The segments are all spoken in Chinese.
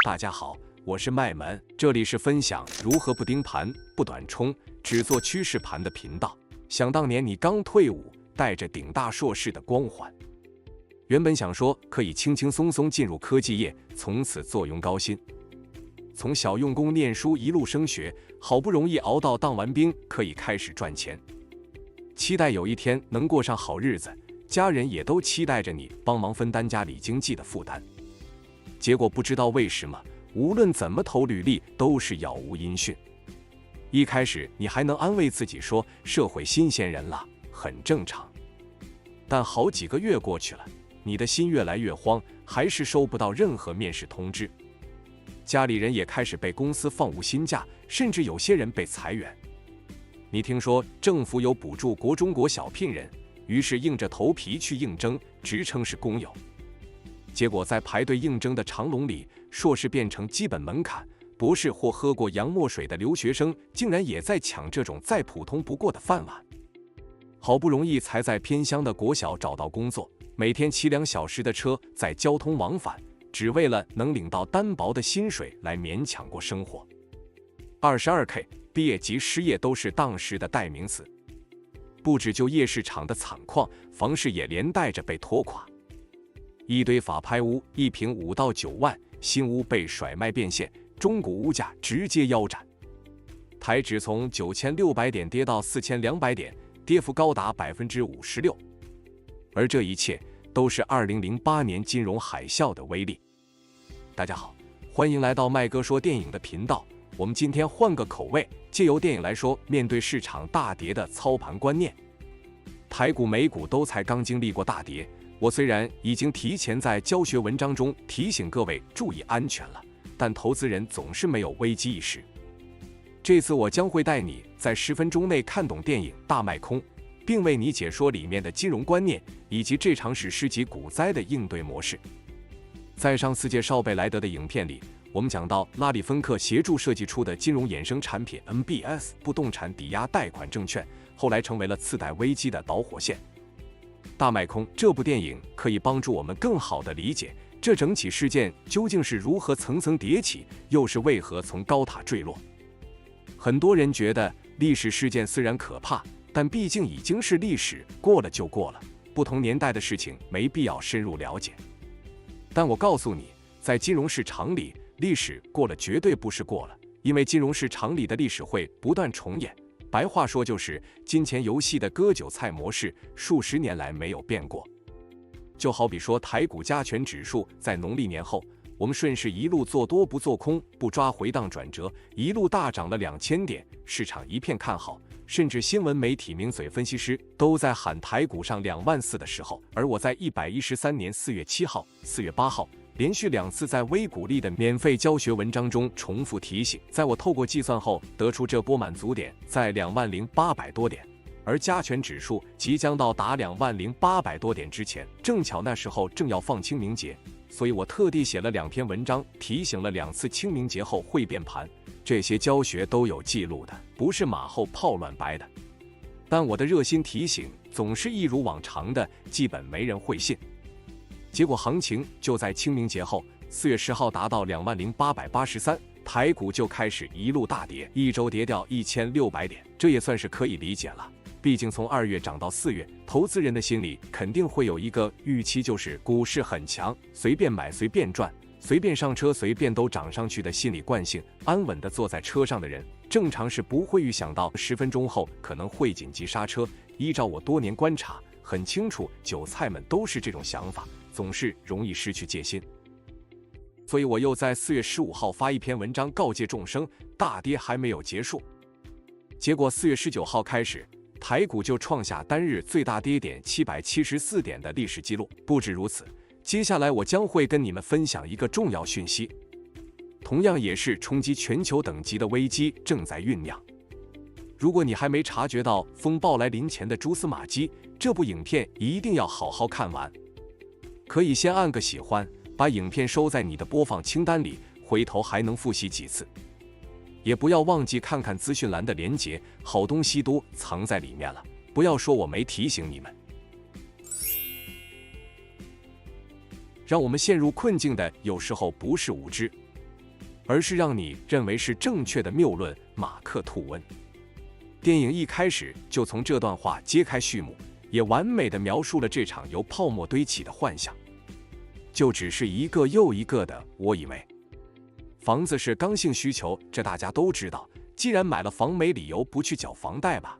大家好，我是麦门，这里是分享如何不盯盘、不短冲，只做趋势盘的频道。想当年你刚退伍，带着顶大硕士的光环，原本想说可以轻轻松松进入科技业，从此坐拥高薪。从小用功念书一路升学，好不容易熬到当完兵，可以开始赚钱，期待有一天能过上好日子，家人也都期待着你帮忙分担家里经济的负担。结果不知道为什么，无论怎么投履历都是杳无音讯。一开始你还能安慰自己说社会新鲜人了，很正常。但好几个月过去了，你的心越来越慌，还是收不到任何面试通知。家里人也开始被公司放无薪假，甚至有些人被裁员。你听说政府有补助国中国小聘人，于是硬着头皮去应征，职称是工友。结果在排队应征的长龙里，硕士变成基本门槛，博士或喝过洋墨水的留学生竟然也在抢这种再普通不过的饭碗。好不容易才在偏乡的国小找到工作，每天骑2小时的车在交通往返，只为了能领到单薄的薪水来勉强过生活。22K 毕业及失业都是当时的代名词，不止就业市场的惨况，房市也连带着被拖垮。一堆法拍屋一平5到9万，新屋被甩卖变现，中古屋价直接腰斩。台指从9600点跌到4200点，跌幅高达56%。而这一切都是2008年金融海啸的威力。大家好，欢迎来到麦哥说电影的频道。我们今天换个口味，借由电影来说面对市场大跌的操盘观念。台股、美股都才刚经历过大跌。我虽然已经提前在教学文章中提醒各位注意安全了，但投资人总是没有危机意识。这次我将会带你在10分钟内看懂电影《大卖空》，并为你解说里面的金融观念以及这场史诗级股灾的应对模式。在上次介绍贝莱德的影片里，我们讲到拉里·芬克协助设计出的金融衍生产品 MBS 不动产抵押贷款证券，后来成为了次贷危机的导火线。大卖空这部电影可以帮助我们更好地理解这整起事件究竟是如何层层叠起，又是为何从高塔坠落。很多人觉得历史事件虽然可怕，但毕竟已经是历史，过了就过了，不同年代的事情没必要深入了解。但我告诉你，在金融市场里，历史过了绝对不是过了，因为金融市场里的历史会不断重演。白话说就是金钱游戏的割韭菜模式，数十年来没有变过。就好比说台股加权指数在农历年后，我们顺势一路做多不做空，不抓回档转折，一路大涨了2000点，市场一片看好，甚至新闻媒体名嘴分析师都在喊台股上24000的时候，而我在113年4月7号、4月8号连续2次在微股利的免费教学文章中重复提醒，在我透过计算后得出这波满足点在20800多点，而加权指数即将到达20800多点之前，正巧那时候正要放清明节，所以我特地写了2篇文章，提醒了2次清明节后会变盘，这些教学都有记录的，不是马后炮乱掰的。但我的热心提醒总是一如往常的，基本没人会信。结果行情就在清明节后4月10号达到20883，台股就开始一路大跌，一周跌掉1600点，这也算是可以理解了。毕竟从2月涨到4月，投资人的心里肯定会有一个预期，就是股市很强，随便买随便赚，随便上车随便都涨上去的心理惯性。安稳地坐在车上的人，正常是不会预想到10分钟后可能会紧急刹车。依照我多年观察，很清楚韭菜们都是这种想法，总是容易失去戒心。所以我又在4月15号发一篇文章告诫众生，大跌还没有结束。结果4月19号开始，台股就创下单日最大跌点774点的历史记录。不止如此，接下来我将会跟你们分享一个重要讯息，同样也是冲击全球等级的危机正在酝酿。如果你还没察觉到风暴来临前的蛛丝马迹，这部影片一定要好好看完。可以先按个喜欢，把影片收在你的播放清单里，回头还能复习几次。也不要忘记看看资讯栏的连结，好东西都藏在里面了，不要说我没提醒你们。让我们陷入困境的有时候不是无知，而是让你认为是正确的谬论。马克·吐温。电影一开始就从这段话揭开序幕，也完美地描述了这场由泡沫堆起的幻想。就只是一个又一个的我以为。房子是刚性需求，这大家都知道。既然买了房，没理由不去缴房贷吧？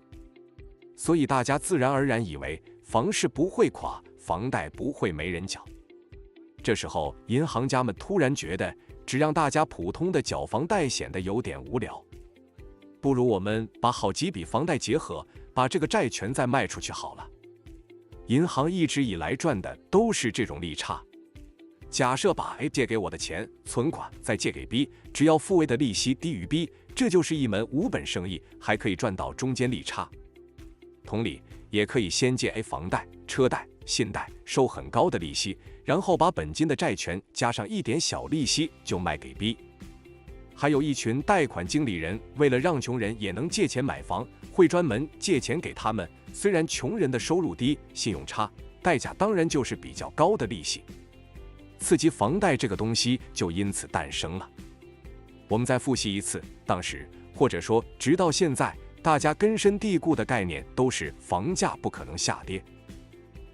所以大家自然而然以为房市不会垮，房贷不会没人缴。这时候，银行家们突然觉得，只让大家普通的缴房贷显得有点无聊，不如我们把好几笔房贷结合，把这个债权再卖出去好了。银行一直以来赚的都是这种利差。假设把 A 借给我的钱存款再借给 B， 只要付 A 的利息低于 B， 这就是一门无本生意，还可以赚到中间利差。同理，也可以先借 A 房贷、车贷、信贷，收很高的利息，然后把本金的债权加上一点小利息就卖给 B。还有一群贷款经理人，为了让穷人也能借钱买房，会专门借钱给他们。虽然穷人的收入低，信用差，代价当然就是比较高的利息。刺激房贷这个东西就因此诞生了。我们再复习一次，当时或者说直到现在，大家根深蒂固的概念都是房价不可能下跌，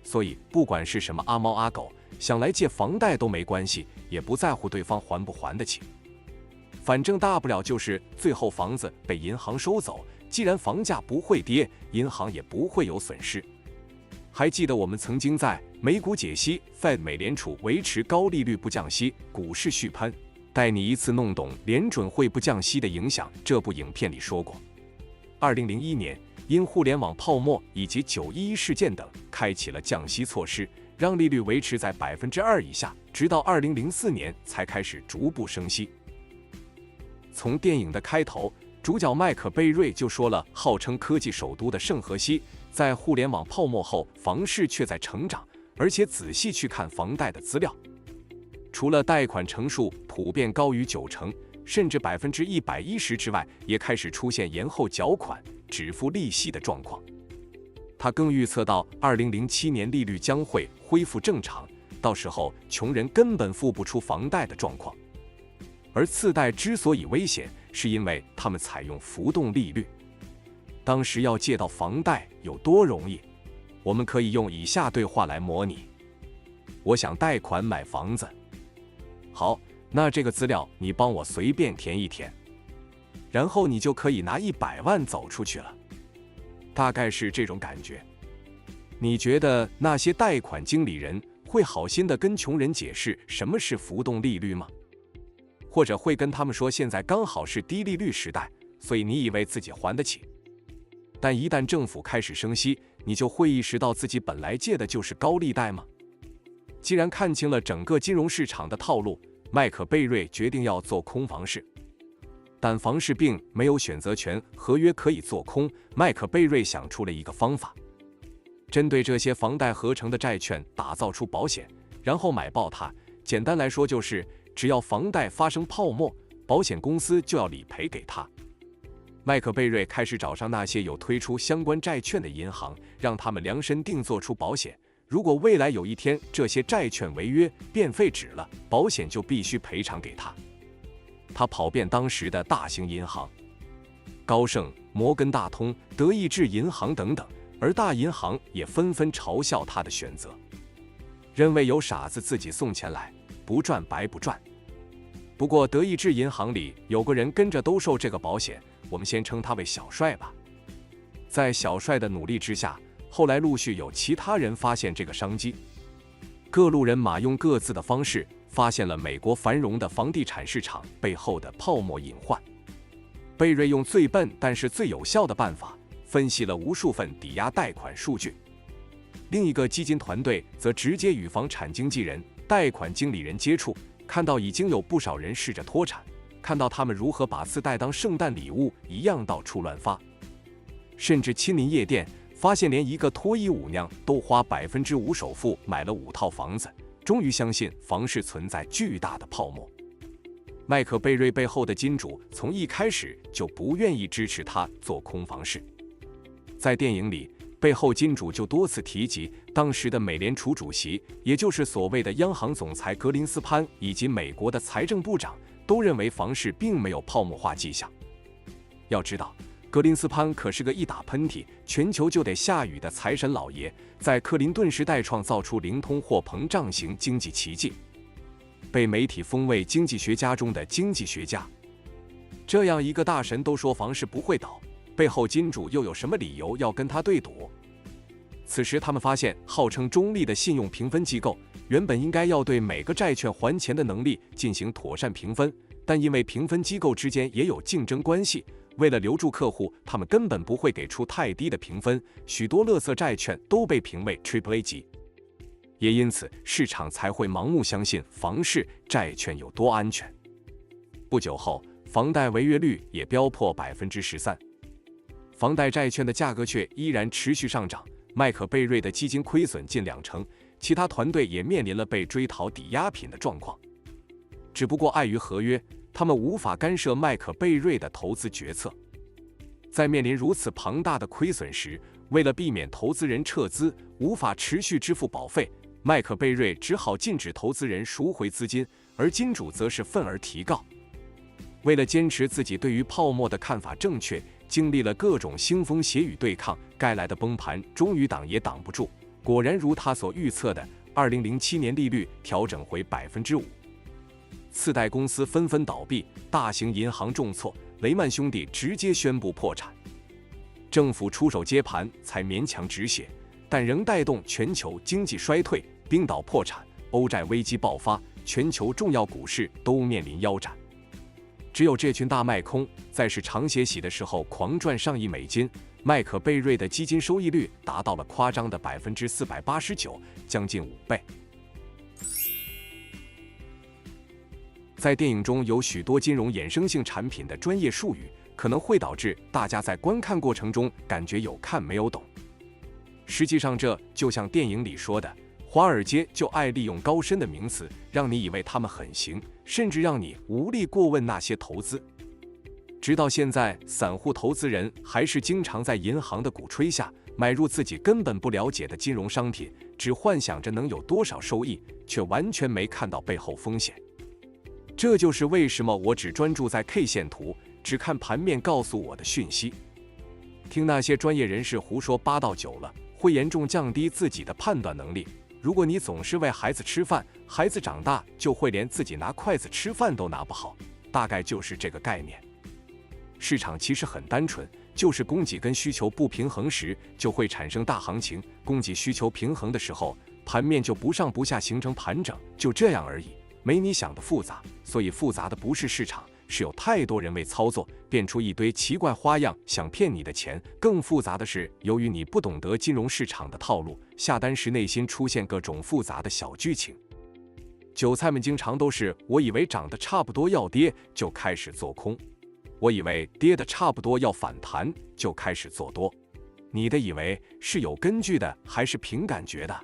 所以不管是什么阿猫阿狗，想来借房贷都没关系，也不在乎对方还不还得起。反正大不了就是最后房子被银行收走，既然房价不会跌，银行也不会有损失。还记得我们曾经在美股解析 Fed 美联储维持高利率不降息，股市续喷，带你一次弄懂联准会不降息的影响这部影片里说过。2001年，因互联网泡沫以及911事件等，开启了降息措施，让利率维持在 2% 以下，直到2004年才开始逐步升息。从电影的开头，主角麦克贝瑞就说了，号称科技首都的圣荷西，在互联网泡沫后，房市却在成长，而且仔细去看房贷的资料，除了贷款成数普遍高于90%，甚至110%之外，也开始出现延后缴款、只付利息的状况。他更预测到2007年利率将会恢复正常，到时候穷人根本付不出房贷的状况。而次贷之所以危险，是因为他们采用浮动利率。当时要借到房贷有多容易？我们可以用以下对话来模拟：我想贷款买房子。好，那这个资料你帮我随便填一填，然后你就可以拿100万走出去了。大概是这种感觉。你觉得那些贷款经理人会好心的跟穷人解释什么是浮动利率吗？或者会跟他们说现在刚好是低利率时代，所以你以为自己还得起？但一旦政府开始升息，你就会意识到自己本来借的就是高利贷吗？既然看清了整个金融市场的套路，麦克贝瑞决定要做空房市。但房市并没有选择权，合约可以做空。麦克贝瑞想出了一个方法，针对这些房贷合成的债券打造出保险，然后买爆它。简单来说就是，只要房贷发生泡沫，保险公司就要理赔给他。麦克贝瑞开始找上那些有推出相关债券的银行，让他们量身定做出保险。如果未来有一天这些债券违约变废纸了，保险就必须赔偿给他。他跑遍当时的大型银行，高盛、摩根大通、德意志银行等等，而大银行也纷纷嘲笑他的选择，认为有傻子自己送钱来，不赚白不赚。不过德意志银行里有个人跟着兜售这个保险，我们先称他为小帅吧。在小帅的努力之下，后来陆续有其他人发现这个商机，各路人马用各自的方式发现了美国繁荣的房地产市场背后的泡沫隐患。贝瑞用最笨但是最有效的办法分析了无数份抵押贷款数据，另一个基金团队则直接与房产经纪人、贷款经理人接触，看到已经有不少人试着脱产，看到他们如何把次贷当圣诞礼物一样到处乱发，甚至亲临夜店，发现连一个脱衣舞娘都花5%首付买了5套房子，终于相信房市存在巨大的泡沫。麦克贝瑞背后的金主从一开始就不愿意支持他做空房市。在电影里，背后金主就多次提及当时的美联储主席，也就是所谓的央行总裁格林斯潘，以及美国的财政部长，都认为房市并没有泡沫化迹象。要知道，格林斯潘可是个一打喷嚏全球就得下雨的财神老爷，在克林顿时代创造出零通货膨胀型经济奇迹，被媒体封为经济学家中的经济学家。这样一个大神都说房市不会倒，背后金主又有什么理由要跟他对赌？此时他们发现，号称中立的信用评分机构原本应该要对每个债券还钱的能力进行妥善评分，但因为评分机构之间也有竞争关系，为了留住客户，他们根本不会给出太低的评分，许多垃圾债券都被评为 AAA 级。也因此，市场才会盲目相信房市债券有多安全。不久后，房贷违约率也飙破 13%， 房贷债券的价格却依然持续上涨。麦可贝瑞的基金亏损近20%，其他团队也面临了被追讨抵押品的状况。只不过碍于合约，他们无法干涉麦可贝瑞的投资决策。在面临如此庞大的亏损时，为了避免投资人撤资无法持续支付保费，麦可贝瑞只好禁止投资人赎回资金，而金主则是愤而提告。为了坚持自己对于泡沫的看法正确，经历了各种腥风血雨对抗，该来的崩盘终于挡也挡不住。果然如他所预测的，2007年利率调整回 5%。次贷公司纷纷倒闭，大型银行重挫，雷曼兄弟直接宣布破产。政府出手接盘才勉强止血，但仍带动全球经济衰退，冰岛破产，欧债危机爆发，全球重要股市都面临腰斩。只有这群大卖空在市场血洗的时候狂赚上亿美金，麦可贝瑞的基金收益率达到了夸张的 489%， 将近5倍。在电影中有许多金融衍生性产品的专业术语，可能会导致大家在观看过程中感觉有看没有懂。实际上这就像电影里说的，华尔街就爱利用高深的名词，让你以为他们很行，甚至让你无力过问那些投资。直到现在，散户投资人还是经常在银行的鼓吹下买入自己根本不了解的金融商品，只幻想着能有多少收益，却完全没看到背后风险。这就是为什么我只专注在 K 线图，只看盘面告诉我的讯息。听那些专业人士胡说八道久了，会严重降低自己的判断能力。如果你总是喂孩子吃饭，孩子长大就会连自己拿筷子吃饭都拿不好，大概就是这个概念。市场其实很单纯，就是供给跟需求不平衡时就会产生大行情，供给需求平衡的时候，盘面就不上不下形成盘整，就这样而已，没你想的复杂。所以复杂的不是市场，是有太多人为操作变出一堆奇怪花样，想骗你的钱。更复杂的是，由于你不懂得金融市场的套路，下单时内心出现各种复杂的小剧情。韭菜们经常都是我以为涨得差不多要跌就开始做空，我以为跌得差不多要反弹就开始做多。你的以为是有根据的还是凭感觉的？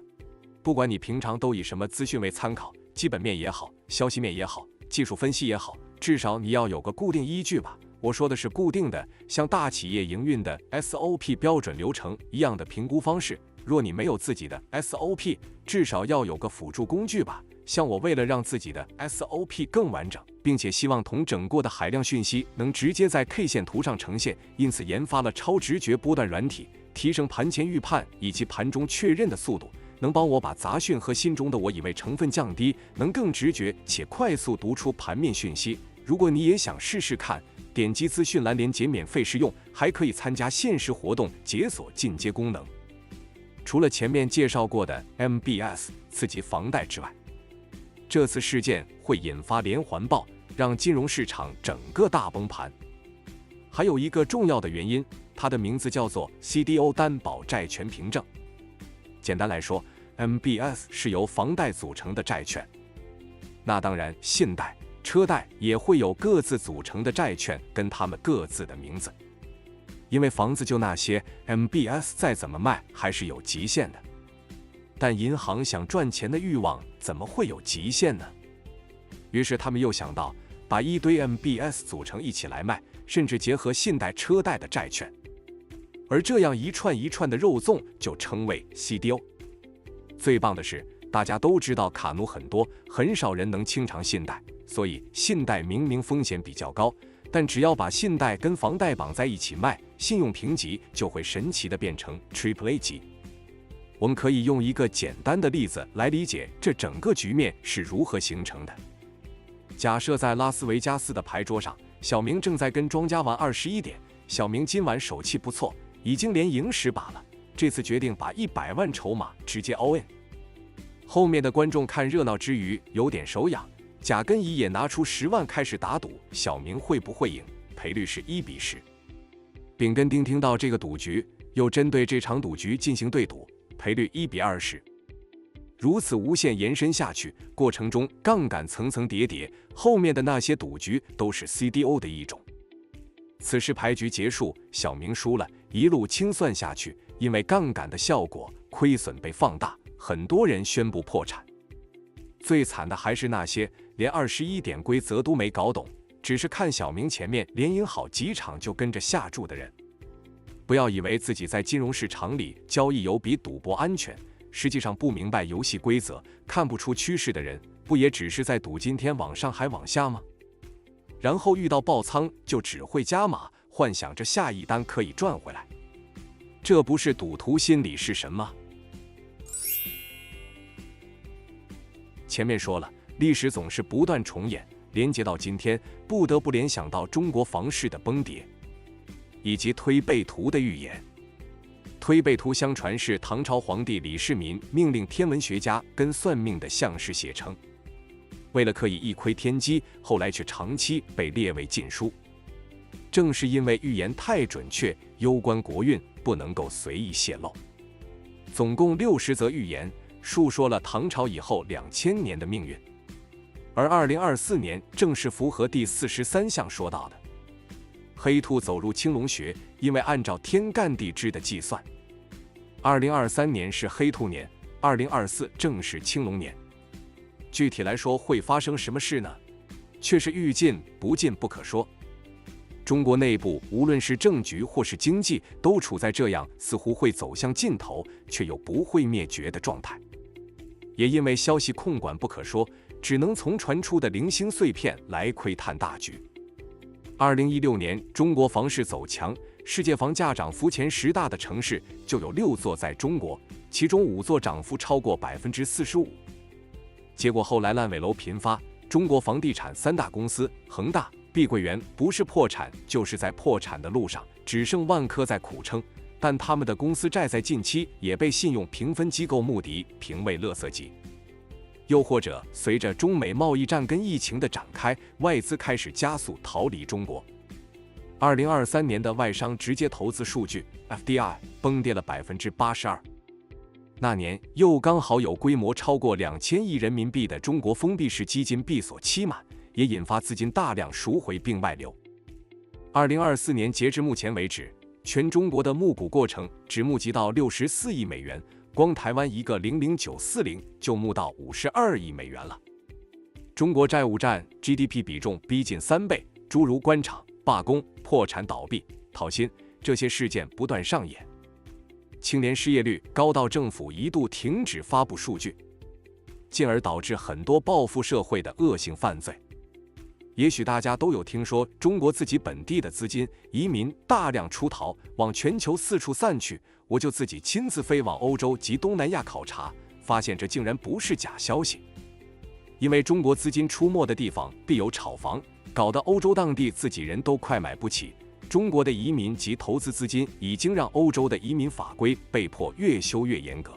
不管你平常都以什么资讯为参考，基本面也好，消息面也好，技术分析也好，至少你要有个固定依据吧。我说的是固定的，像大企业营运的 SOP 标准流程一样的评估方式。若你没有自己的 SOP， 至少要有个辅助工具吧。像我为了让自己的 SOP 更完整，并且希望同整过的海量讯息能直接在 K 线图上呈现，因此研发了超直觉波段软体，提升盘前预判以及盘中确认的速度，能帮我把杂讯和心中的我以为成分降低，能更直觉且快速读出盘面讯息。如果你也想试试看，点击资讯栏连结免费试用，还可以参加限时活动解锁进阶功能。除了前面介绍过的 MBS 刺激房贷之外，这次事件会引发连环爆，让金融市场整个大崩盘。还有一个重要的原因，它的名字叫做 CDO 担保债权凭证。简单来说， MBS 是由房贷组成的债券。那当然，信贷、车贷也会有各自组成的债券跟他们各自的名字。因为房子就那些， MBS 再怎么卖还是有极限的。但银行想赚钱的欲望怎么会有极限呢？于是他们又想到把一堆 MBS 组成一起来卖，甚至结合信贷、车贷的债券。而这样一串一串的肉粽就称为 CDO。 最棒的是，大家都知道卡奴很多，很少人能清偿信贷，所以信贷明明风险比较高，但只要把信贷跟房贷绑在一起卖，信用评级就会神奇的变成 AAA 级。我们可以用一个简单的例子来理解这整个局面是如何形成的。假设在拉斯维加斯的牌桌上，小明正在跟庄家玩21点，小明今晚手气不错，已经连赢10把了，这次决定把100万筹码直接 all in。后面的观众看热闹之余有点手痒，贾根怡也拿出10万开始打赌，小明会不会赢，赔率是1比10。丙跟丁听到这个赌局，又针对这场赌局进行对赌，赔率1比20。如此无限延伸下去，过程中杠杆层层叠叠，后面的那些赌局都是 CDO 的一种。此时牌局结束，小明输了，一路清算下去，因为杠杆的效果，亏损被放大，很多人宣布破产。最惨的还是那些连21点规则都没搞懂，只是看小明前面连赢好几场就跟着下注的人。不要以为自己在金融市场里交易有比赌博安全，实际上不明白游戏规则，看不出趋势的人，不也只是在赌今天往上还往下吗？然后遇到爆仓就只会加码，幻想着下一单可以赚回来，这不是赌徒心理是什么？前面说了，历史总是不断重演，连接到今天，不得不联想到中国房市的崩跌，以及推背图的预言。推背图相传是唐朝皇帝李世民命令天文学家跟算命的相士写成，为了可以一窥天机，后来却长期被列为禁书。正是因为预言太准确，攸关国运，不能够随意泄露。总共60则预言，述说了唐朝以后2000年的命运。而2024年正是符合第43项说到的。黑兔走入青龙穴，因为按照天干地支的计算，2023年是黑兔年，2024正是青龙年。具体来说会发生什么事呢？却是欲进不进不可说。中国内部无论是政局或是经济，都处在这样似乎会走向尽头，却又不会灭绝的状态。也因为消息控管不可说，只能从传出的零星碎片来窥探大局。2016年，中国房市走强，世界房价涨幅前10大的城市就有6座在中国，其中5座涨幅超过45%。结果后来烂尾楼频发，中国房地产3大公司恒大、碧桂园不是破产就是在破产的路上，只剩万科在苦撑，但他们的公司债在近期也被信用评分机构穆迪评为垃圾级。又或者随着中美贸易战跟疫情的展开，外资开始加速逃离中国。2023年的外商直接投资数据 FDI 崩跌了82%。那年又刚好有规模超过2000亿人民币的中国封闭式基金闭锁期满，也引发资金大量赎回并外流。2024年截至目前为止，全中国的募股过程只募集到64亿美元，光台湾一个00940就募到52亿美元了。中国债务占 GDP 比重逼近3倍，诸如官场、罢工、破产倒闭、讨薪这些事件不断上演。青年失业率高到政府一度停止发布数据，进而导致很多报复社会的恶性犯罪。也许大家都有听说，中国自己本地的资金移民大量出逃，往全球四处散去。我就自己亲自飞往欧洲及东南亚考察，发现这竟然不是假消息。因为中国资金出没的地方必有炒房，搞得欧洲当地自己人都快买不起。中国的移民及投资资金已经让欧洲的移民法规被迫越修越严格。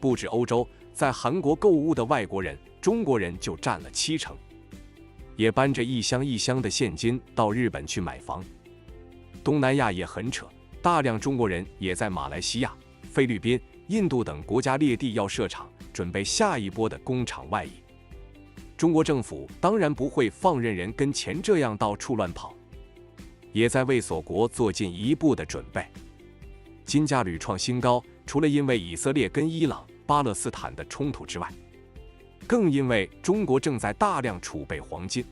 不止欧洲，在韩国购物的外国人，中国人就占了70%，也搬着一箱一箱的现金到日本去买房。东南亚也很扯，大量中国人也在马来西亚、菲律宾、印度等国家列地要设厂，准备下一波的工厂外移。中国政府当然不会放任人跟钱这样到处乱跑，也在为锁国做进一步的准备。金价屡创新高，除了因为以色列跟伊朗、巴勒斯坦的冲突之外，更因为中国正在大量储备黄金，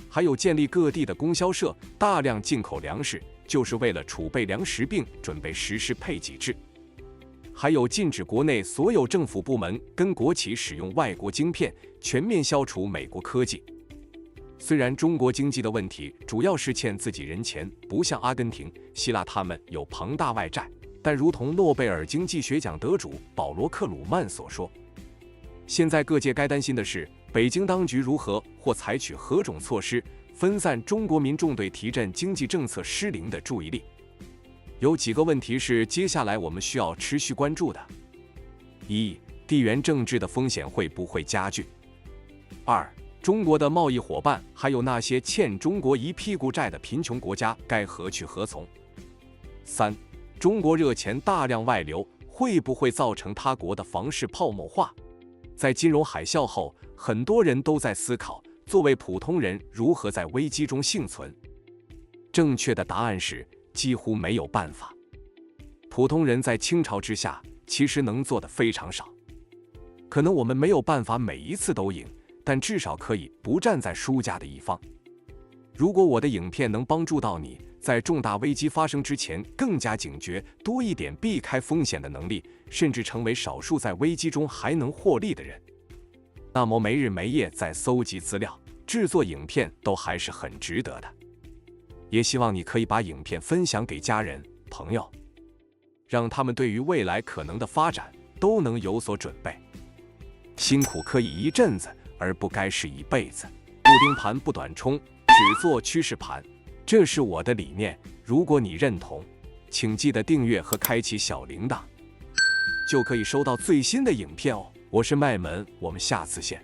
还有建立各地的供销社，大量进口粮食，就是为了储备粮食并准备实施配给制。还有禁止国内所有政府部门跟国企使用外国晶片，全面消除美国科技。虽然中国经济的问题主要是欠自己人钱，不像阿根廷、希腊他们有庞大外债，但如同诺贝尔经济学奖得主保罗·克鲁曼所说，现在各界该担心的是北京当局如何或采取何种措施分散中国民众对提振经济政策失灵的注意力。有几个问题是接下来我们需要持续关注的：一、地缘政治的风险会不会加剧？二、中国的贸易伙伴还有那些欠中国一屁股债的贫穷国家该何去何从？三、中国热钱大量外流会不会造成他国的房市泡沫化？在金融海啸后，很多人都在思考，作为普通人如何在危机中幸存。正确的答案是几乎没有办法。普通人在清朝之下其实能做的非常少，可能我们没有办法每一次都赢，但至少可以不站在输家的一方。如果我的影片能帮助到你，在重大危机发生之前更加警觉，多一点避开风险的能力，甚至成为少数在危机中还能获利的人，那么没日没夜在搜集资料、制作影片都还是很值得的。也希望你可以把影片分享给家人、朋友，让他们对于未来可能的发展都能有所准备。辛苦可以一阵子，而不该是一辈子。不盯盘不短冲，只做趋势盘，这是我的理念。如果你认同，请记得订阅和开启小铃铛，就可以收到最新的影片哦。我是麦门，我们下次见。